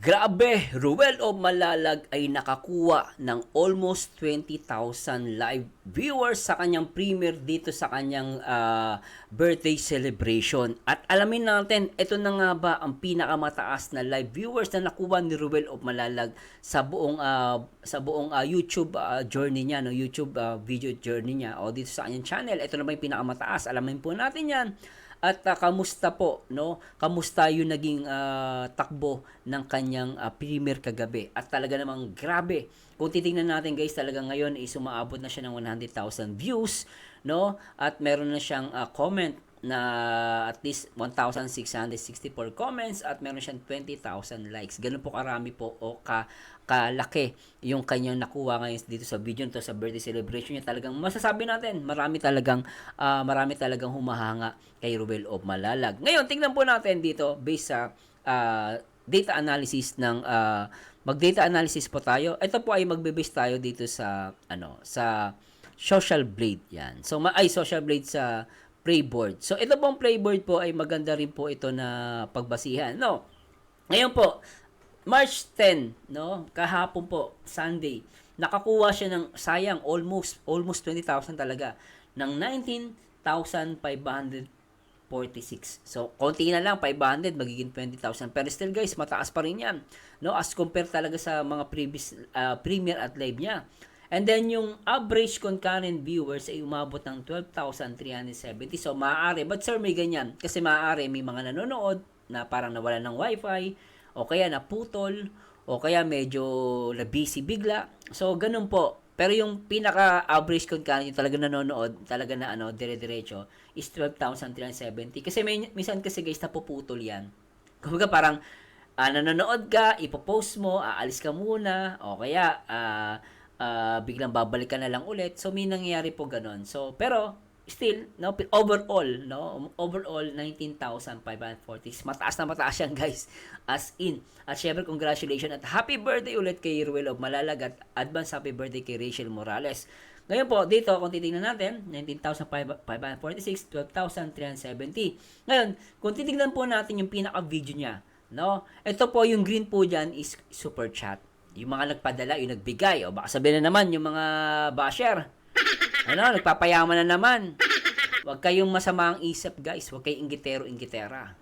Grabe, Ruel of Malalag ay nakakuha ng almost 20,000 live viewers sa kanyang premiere dito sa kanyang birthday celebration. At alamin natin, ito na nga ba ang pinakamataas na live viewers na nakuha ni Ruel of Malalag sa buong YouTube journey niya, no? YouTube video journey niya o dito sa kanyang channel. Ito na ba yung pinakamataas? Alamin po natin 'yan. At kamusta po, no? Kamusta yung naging takbo ng kanyang premiere kagabi? At talaga namang grabe. Kung titingnan natin guys, talaga ngayon is umaabot na siya ng 100,000 views, no? At meron na siyang comment na at least 1,664 comments at meron siyang 20,000 likes. Ganun po karami po o kalaki yung kanyang nakuha ngayon dito sa video nito sa birthday celebration niya. Talagang masasabi natin, marami talagang humahanga kay Ruel of Malalag. Ngayon, tingnan po natin dito based sa data analysis ng mag-data analysis po tayo. Ito po ay magbe-base tayo dito sa sa Social Blade yan. So Social Blade sa Playboard. So ito pong Playboard po ay maganda rin po ito na pagbasihan, no? Ngayon po, March 10, no? Kahapon po, Sunday, nakakuha siya ng sayang almost 20,000 talaga ng 19,546. So, konti na lang 500 magiging 20,000. Pero still guys, mataas pa rin 'yan, no? As compared talaga sa mga previous premiere at live niya. And then yung average concurrent viewers ay umabot ng 12,370. So maaari, but sir may ganyan kasi maaari may mga nanonood na parang nawalan ng wifi o kaya naputol o kaya medyo na busy bigla. So ganun po. Pero yung pinaka average concurrent yung talaga nanonood, talaga na dire-diretso is 12,370. Kasi minsan kasi guys napuputol 'yan. Kumbaga parang nanonood ka, ipopost mo, aalis ka muna o kaya biglang babalik ka na lang ulit. So may nangyayari po ganun. So pero still overall 19,540. Mataas yan guys. As in. At syempre congratulations at happy birthday ulit kay Ruel of Malalag at advance happy birthday kay Rachel Morales. Ngayon po dito kung titingnan natin 19,546, 12,370. Ngayon kung titingnan po natin yung pinaka video niya, no? Ito po yung green po diyan is super chat. Yung mga nagpadala, yung nagbigay. O baka sabihin na naman, yung mga basher. Nagpapayaman na naman. Huwag kayong masama ang isip, guys. Huwag kayong inggitero-inggitera.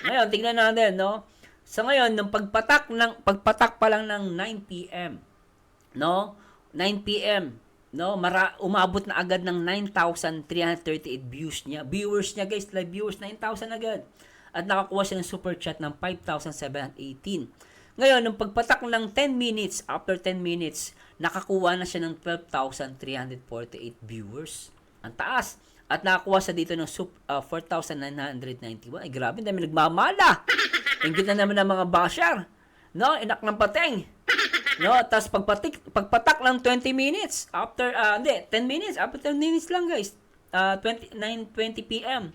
Ngayon, tingnan natin, no? So, ngayon, nung pagpatak pa lang ng 9 p.m., no? 9 p.m., no? Umabot na agad ng 9,338 viewers niya, guys. Live viewers, 9,000 agad. At nakakuha siya ng super chat ng 5,718. Ngayon, nung pagpatak ng 10 minutes, after 10 minutes, nakakuha na siya ng 12,348 viewers. Ang taas. At nakakuha siya dito ng 4,991. Ay, grabe, dami nagmamala. Ingit na naman ng mga basher. No, inak ng pateng. No, tapos pagpatak ng 20 minutes, after, 10 minutes, after 10 minutes lang guys, 9:20 p.m.,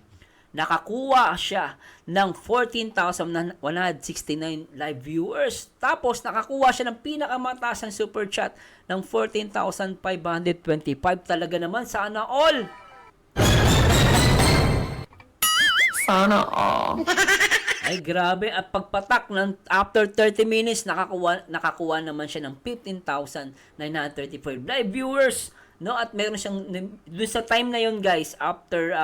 nakakuha siya ng 14,169 live viewers. Tapos, nakakuha siya ng pinakamataas ng super chat ng 14,525. Talaga naman, sana all! Sana all. Ay, grabe. At pagpatak ng after 30 minutes, nakakuha naman siya ng 15,934 live viewers. No? At meron siyang, dun sa time na yun guys, after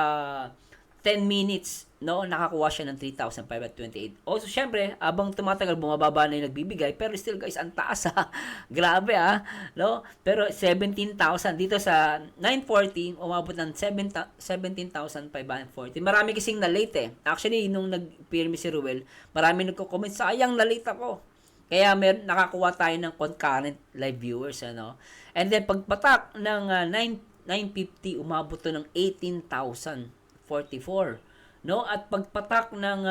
10 minutes, no, nakakuha siya ng 3,528. Also, syempre, abang tumatagal, bumababa na yung nagbibigay, pero still, guys, ang taas, ha. Grabe, ha. No? Pero 17,000. Dito sa 940, umabot ng 17,540. Marami kasing na-late, eh. Actually, nung nag-pirmi si Ruel, marami nagko-comment, sayang, na-late ako. Kaya nakakuha tayo ng concurrent live viewers, ano. And then, pagpatak ng 950, umabot to ng 18,044. No? At pagpatak ng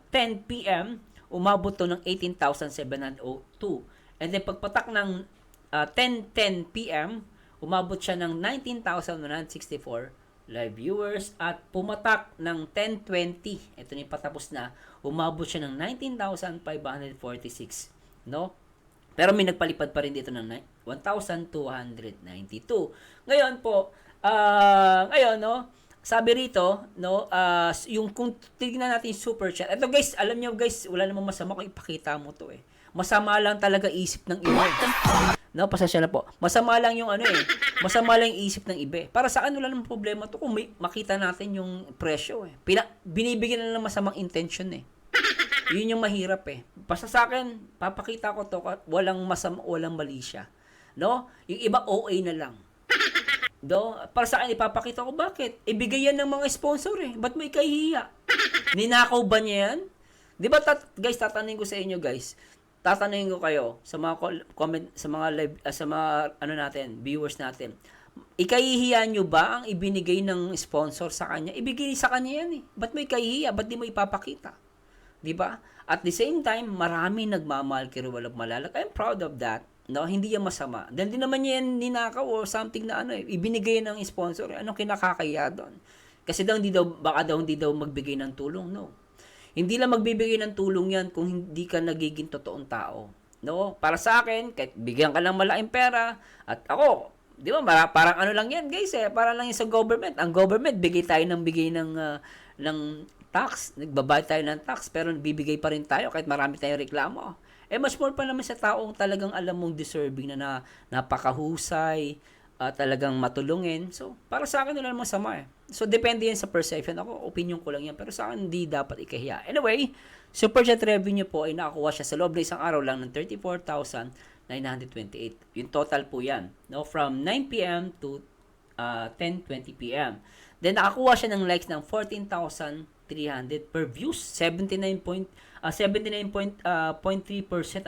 10 p.m., umabot to ng 18,702. And then pagpatak ng 10:10 p.m., umabot siya ng 19,164 live viewers. At pumatak ng 10:20, ito na yung patapos na, umabot siya ng 19,546. No? Pero may nagpalipad pa rin dito ng 1,292. Ngayon po, no, sabi rito, no, yung kung tignan natin yung super chat. Ito guys, alam niyo guys, wala namang masama kung ipakita mo to eh. masama lang talaga isip ng iba. No, pasensya na po. Masama lang yung masama lang yung isip ng iba. Para sa akin, wala namang problema to kung makita natin yung presyo binibigyan na ng masamang intention Yun yung mahirap Basta sa akin, papakita ko to, walang masama, walang mali siya. No? Yung iba, OA na lang. Do, para sa akin, ipapakita ko bakit. Ibigay yan ng mga sponsor Ba't may kahihiya? Ninakaw ba niya yan? Di ba, guys, tatanungin ko sa inyo, guys. Tatanungin ko kayo sa mga comment, sa mga live, sa mga, viewers natin. Ikahihiya nyo ba ang ibinigay ng sponsor sa kanya? Ibigay sa kanya yan Ba't may kahihiya? Ba't di mo ipapakita? Di ba? At the same time, marami nagmamahal kay Ruel of Malalag. I'm proud of that. No, hindi yan masama. Dahil di naman yan ninakaw or something na ibinigay ng sponsor. Anong kinakakaya doon? Kasi baka hindi daw magbigay ng tulong. No. Hindi lang magbibigay ng tulong yan kung hindi ka nagiging totoong tao. No? Para sa akin, kahit bigyan ka ng malaking pera, at ako, di ba, parang lang yan, guys para lang yan sa government. Ang government, bigay ng tax, nagbabayad tayo ng tax, pero bibigay pa rin tayo kahit marami tayong reklamo. Much more pa naman sa taong talagang alam mong deserving na napakahusay, talagang matulungin. So, para sa akin, wala namang sama So, depende yan sa perception. Ako, opinion ko lang yan. Pero sa akin, hindi dapat ikahiya. Anyway, super chat revenue po ay nakakuha siya sa loob na isang araw lang ng 34,928. Yung total po yan. No? From 9 p.m. to 10:20 p.m. Then, nakakuha siya ng likes ng 14,300 per views. 79.3%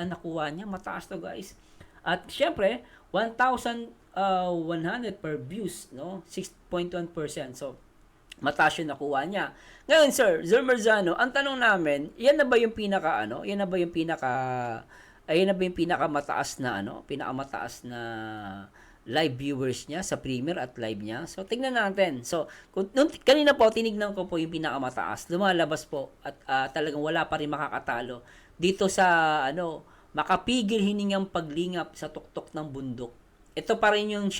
ang nakuha niya. Mataas to, guys. At, syempre, 1,100 per views, no? 6.1%. So, mataas yung nakuha niya. Ngayon, Sir Merzano, ang tanong namin, yan na ba yung pinakamataas na live viewers niya sa premiere at live niya? So, tingnan natin. So, kanina po, tinignan ko po yung pinakamataas. Lumalabas po at talagang wala pa rin makakatalo dito sa, makapigil hiningang paglingap sa tuktok ng bundok. Siya pa rin yung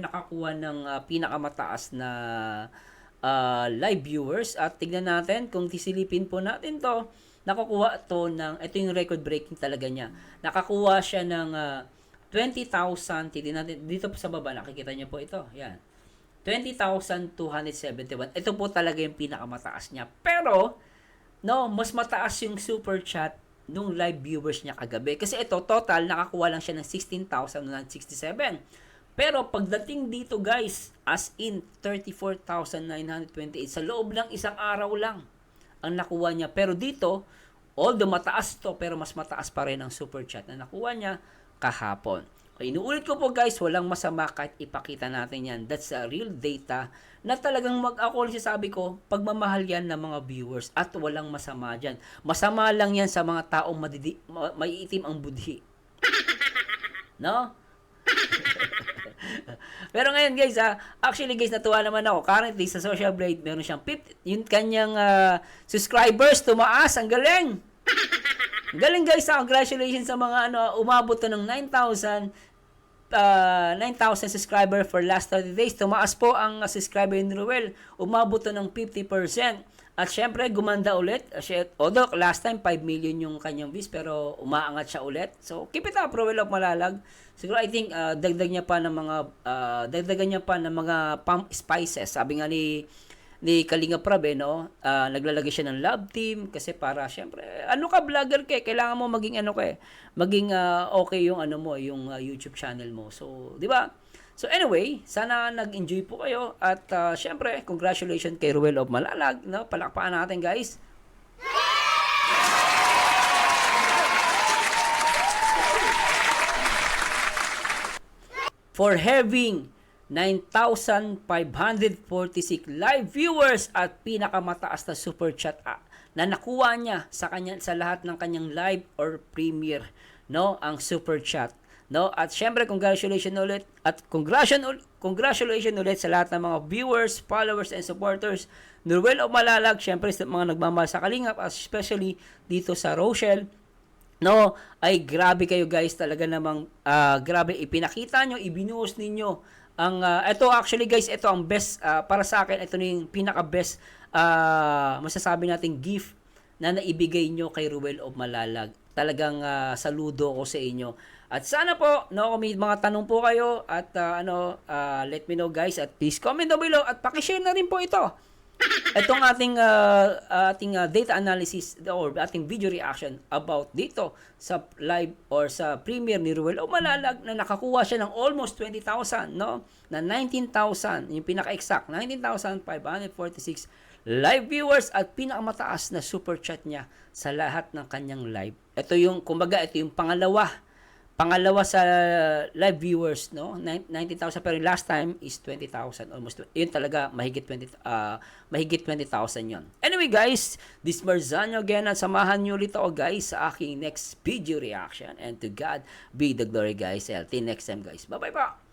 nakakuha ng pinakamataas na live viewers. At tignan natin, kung tisilipin po natin to, ito yung record breaking talaga niya. Nakakuha siya ng 20,000, tignan natin, dito po sa baba, nakikita niyo po ito, yan. 20,271. Ito po talaga yung pinakamataas niya. Pero, mas mataas yung super chat nung live viewers niya kagabi. Kasi ito, total, nakakuha lang siya ng 16,967. Pero, pagdating dito, guys, as in, 34,928. Sa loob ng isang araw lang ang nakuha niya. Pero dito, although mataas to, pero mas mataas pa rin ang super chat na nakuha niya kahapon. Inuulit ko po, guys, walang masama kahit ipakita natin yan. That's a real data na talagang ako sabi ko, pagmamahal yan ng mga viewers at walang masama dyan. Masama lang yan sa mga taong maiitim ang budhi. No? Pero ngayon, guys, actually, guys, natuwa naman ako. Currently, sa Social Blade, meron siyang 50, yung kanyang subscribers, tumaas. Ang galing! Galing, guys, congratulations sa mga umabot to ng 9,000 subscriber for last 30 days. Tumaas po ang subscriber ni Ruel. Umabot to ng 50%. At syempre, gumanda ulit. Although last time 5 million yung kanyang views, pero umaangat siya ulit. So, keep it up, Ruel of Malalag. Siguro, I think, dagdagan niya pa ng mga pump spices. Sabi nga ni Kalinga Prab, naglalagay siya ng love team kasi para syempre, vlogger ka, kailangan mo maging maging okay yung yung YouTube channel mo. So, 'di ba? So anyway, sana nag-enjoy po kayo at syempre, congratulations kay Ruel of Malalag, palakpakan natin, guys. For having 9,546 live viewers at pinakamataas na super chat na nakuha niya sa lahat ng kanyang live or premiere, ang super chat, At syempre, congratulations ulit sa lahat ng mga viewers, followers and supporters ni Ruel of Malalag, syempre sa mga nagmamahal sa Kalingap, especially dito sa Rochelle. Ay grabe kayo, guys, talaga namang grabe ipinakita nyo, ibinuhos ninyo ito actually, guys, ito ang best para sa akin, ito na yung pinaka-best masasabi nating gift na naibigay nyo kay Ruel of Malalag. talagang saludo ko sa inyo. At sana po, no, kung may mga tanong po kayo at let me know guys at please comment down below at paki-share na rin po ito. Itong ating data analysis or ating video reaction about dito sa live or sa premiere ni Ruel o Malalag na nakakuha siya ng almost 20,000, no? Na 19,000, yung pinaka-exact, 19,546 live viewers at pinakamataas na super chat niya sa lahat ng kanyang live. Ito yung, kumbaga, ito yung pangalawa sa live viewers, no? 19,000 pero last time is 20,000 almost. Yun talaga mahigit 20,000 'yon. Anyway guys, this Marzano again at samahan niyo ulit ako guys sa aking next video reaction and to God be the glory guys. Till next time guys. Bye-bye po.